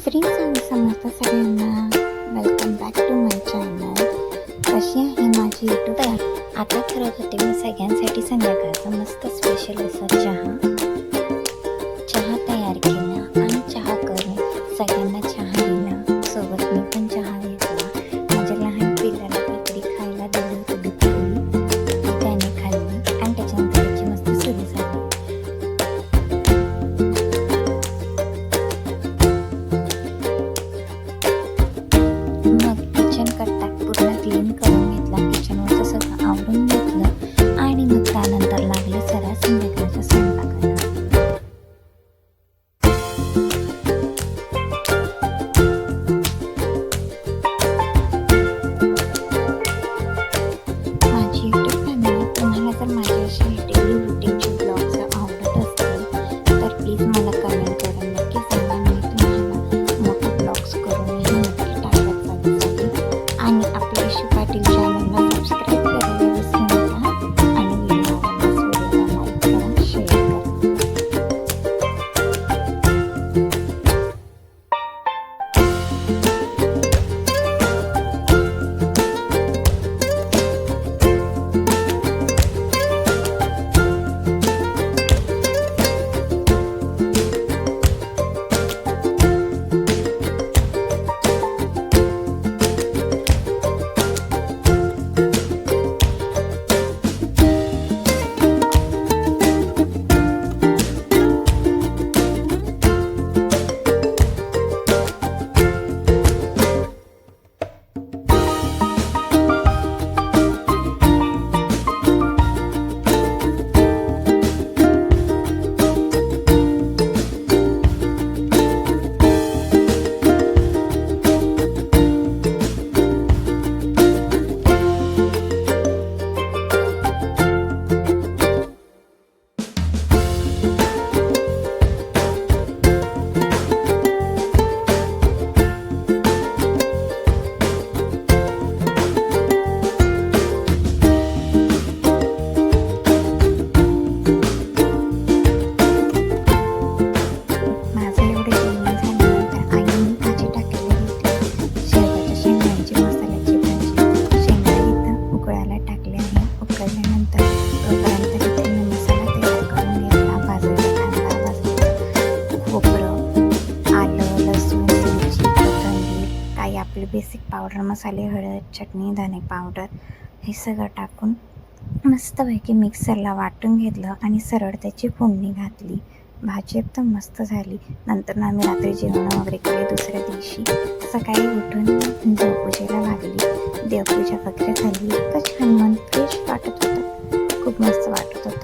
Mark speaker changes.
Speaker 1: श्री स्वामी समर्थ सगळ्यांना welcome back to my channel. कशी आहे माझी यूट्यूब तयार. आता करत होते मी सगळ्यांसाठी संध्याकाळचा मस्त स्पेशल असा चहा तयार केला आणि चहा करून सगळ्यांना चहा दिला. सोबत मी पण चहा घेतला. माझ्या लहान पिल्लाला काहीतरी खायला दिलं होतं दुपारी, त्याने खाल्ली आणि त्याच्यानंतर त्याची मस्त सुरू झाली. मग किचन कट्टा पूर्ण क्लीन करून घेतला. किचनवरचं सगळं आवरून घेतलं आणि मग त्यानंतर लागले सरा संध्याकाळच्या स्वयंपाकाला. माझी यूट्यूब फॅमिली, तुम्हाला जर माझी अशी डेली रुटीनची ब्लॉग्स आवडत असतील तर प्लीज मला कमेंट करून नक्की सांगा. मी तुम्हाला मोठे ब्लॉग्स करूनही नक्की टाकत जाईल. आणि आपल्या इशू पाटील चॅनलला सबस्क्राईब करायला विसरू नका आणि व्हिडिओला लाईक करा, शेअर करा. आपले बेसिक पावडर मसाले, हळद, चटणी, धने पावडर हे सगळं टाकून मस्तपैकी मिक्सरला वाटून घेतलं आणि सरळ त्याची फोडणी घातली. भाजी एकदम मस्त झाली. नंतर आम्ही रात्री जेवण वगैरे केले. दुसऱ्या दिवशी सकाळी उठून देवपूजेला लागली. देवपूजा वगैरे झाली. इतकं छान मन फ्रेश वाटत होतं. खूप मस्त वाटत होतं.